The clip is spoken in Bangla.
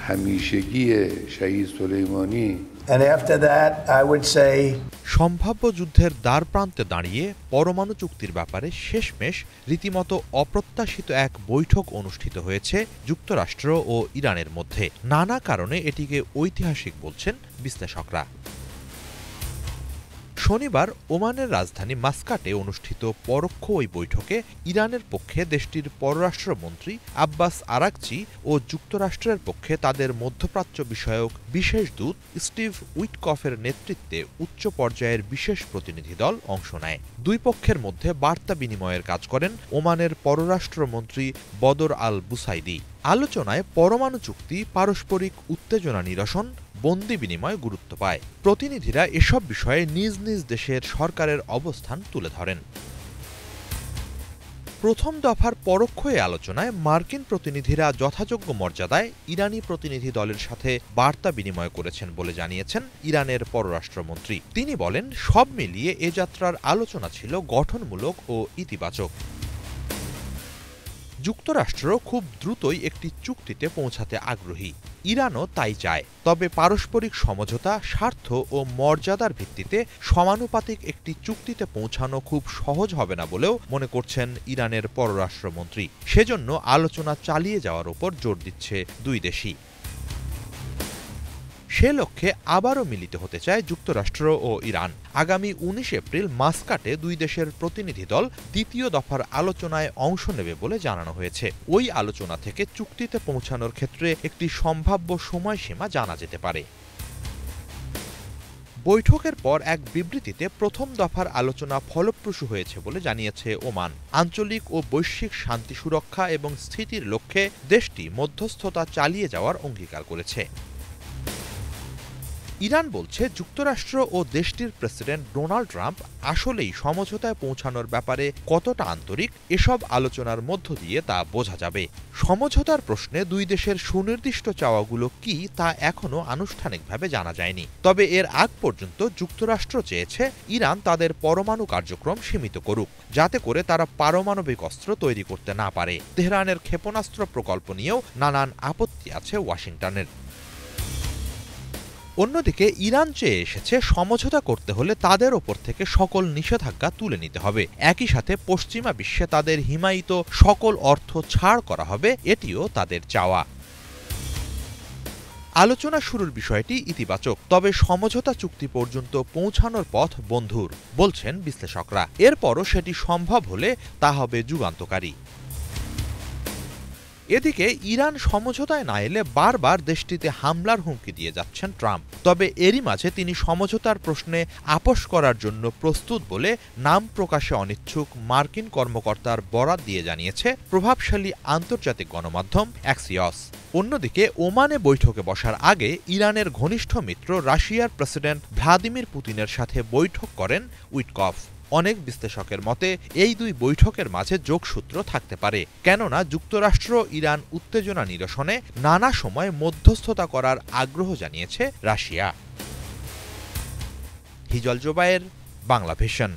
همیشگی شهید سلیمانی And after that, I would say সম্ভাব্য যুদ্ধের দ্বারপ্রান্তে দাঁড়িয়ে পরমাণু চুক্তির ব্যাপারে শেষমেশ রীতিমতো অপ্রত্যাশিত এক বৈঠক অনুষ্ঠিত হয়েছে যুক্তরাষ্ট্র ও ইরানের মধ্যে। নানা কারণে এটিকে ঐতিহাসিক বলছেন বিশ্লেষকরা। শনিবার ওমানের রাজধানী মাস্কাটে অনুষ্ঠিত পরোক্ষ ওই বৈঠকে ইরানের পক্ষে দেশটির পররাষ্ট্রমন্ত্রী আব্বাস আরাকচি ও যুক্তরাষ্ট্রের পক্ষে তাদের মধ্যপ্রাচ্য বিষয়ক বিশেষ দূত স্টিভ উইটকফের নেতৃত্বে উচ্চ পর্যায়ের বিশেষ প্রতিনিধি দল অংশ নেয়। দুই পক্ষের মধ্যে বার্তা বিনিময়ের কাজ করেন ওমানের পররাষ্ট্রমন্ত্রী বদর আল বুসাইদি। আলোচনায় পরমাণু চুক্তি, পারস্পরিক উত্তেজনা নিরসন, বন্দি বিনিময় গুরুত্ব পায়। প্রতিনিধিরা এসব বিষয়ে নিজ নিজ দেশের সরকারের অবস্থান তুলে ধরেন। প্রথম দফার পরোক্ষ এই আলোচনায় মার্কিন প্রতিনিধিরা যথাযোগ্য মর্যাদায় ইরানি প্রতিনিধি দলের সাথে বার্তা বিনিময় করেছেন বলে জানিয়েছেন ইরানের পররাষ্ট্রমন্ত্রী। তিনি বলেন, সব মিলিয়ে এ যাত্রার আলোচনা ছিল গঠনমূলক ও ইতিবাচক। যুক্তরাষ্ট্র খুব দ্রুতই একটি চুক্তিতে পৌঁছাতে আগ্রহী, ইরানও তাই চায়। তবে পারস্পরিক সমঝোতা, স্বার্থ ও মর্যাদার ভিত্তিতে সমানুপাতিক একটি চুক্তিতে পৌঁছানো খুব সহজ হবে না বলেও মনে করছেন ইরানের পররাষ্ট্রমন্ত্রী। সেজন্য আলোচনা চালিয়ে যাওয়ার উপর জোর দিচ্ছে দুই দেশই। সে লক্ষ্যে আবারও মিলিত হতে চায় যুক্তরাষ্ট্র ও ইরান। আগামী ১৯ এপ্রিল মাস্কাটে দুই দেশের প্রতিনিধি দল দ্বিতীয় দফার আলোচনায় অংশ নেবে বলে জানানো হয়েছে। ওই আলোচনা থেকে চুক্তিতে পৌঁছানোর ক্ষেত্রে একটি সম্ভাব্য সময়সীমা জানা যেতে পারে। বৈঠকের পর এক বিবৃতিতে প্রথম দফার আলোচনা ফলপ্রসূ হয়েছে বলে জানিয়েছে ওমান। আঞ্চলিক ও বৈশ্বিক শান্তি, সুরক্ষা এবং স্থিতির লক্ষ্যে দেশটি মধ্যস্থতা চালিয়ে যাওয়ার অঙ্গীকার করেছে। ইরান বলছে, যুক্তরাষ্ট্র ও দেশটির প্রেসিডেন্ট ডোনাল্ড ট্রাম্প আসলেই সমঝোতায় পৌঁছানোর ব্যাপারে কতটা আন্তরিক, এসব আলোচনার মধ্য দিয়ে তা বোঝা যাবে। সমঝোতার প্রশ্নে দুই দেশের সুনির্দিষ্ট চাওয়াগুলো কি তা এখনও আনুষ্ঠানিকভাবে জানা যায়নি। তবে এর আগ পর্যন্ত যুক্তরাষ্ট্র চেয়েছে ইরান তাদের পরমাণু কার্যক্রম সীমিত করুক, যাতে করে তারা পারমাণবিক অস্ত্র তৈরি করতে না পারে। তেহরানের ক্ষেপণাস্ত্র প্রকল্প নিয়েও নানান আপত্তি আছে ওয়াশিংটনের। অন্যদিকে ইরান চেয়ে এসেছে সমঝোতা করতে হলে তাদের ওপর থেকে সকল নিষেধাজ্ঞা তুলে নিতে হবে। একই সাথে পশ্চিমা বিশ্বে তাদের হিমায়িত সকল অর্থ ছাড় করা হবে, এটিও তাদের চাওয়া। আলোচনা শুরুর বিষয়টি ইতিবাচক, তবে সমঝোতা চুক্তি পর্যন্ত পৌঁছানোর পথ বন্ধুর বলছেন বিশ্লেষকরা। এরপরও সেটি সম্ভব হলে তা হবে যুগান্তকারী। এদিকে ইরান সমঝোতায় না এলে বারবার দেশটিতে হামলার হুমকি দিয়ে যাচ্ছেন ট্রাম্প। তবে এরই মাঝে তিনি সমঝোতার প্রশ্নে আপোস করার জন্য প্রস্তুত বলে নাম প্রকাশে অনিচ্ছুক মার্কিন কর্মকর্তার বরাত দিয়ে জানিয়েছে প্রভাবশালী আন্তর্জাতিক গণমাধ্যম অ্যাক্সিয়স। অন্যদিকে ওমানে বৈঠকে বসার আগে ইরানের ঘনিষ্ঠ মিত্র রাশিয়ার প্রেসিডেন্ট ভ্লাদিমির পুতিনের সাথে বৈঠক করেন উইটকফ। অনেক বিশ্লেষকের মতে এই দুই বৈঠকের মাঝে যোগসূত্র থাকতে পারে, কেননা যুক্তরাষ্ট্র ইরান উত্তেজনা নিরসনে নানা সময় মধ্যস্থতা করার আগ্রহ জানিয়েছে রাশিয়া। হিজল জোবায়ের, বাংলা ভিশন।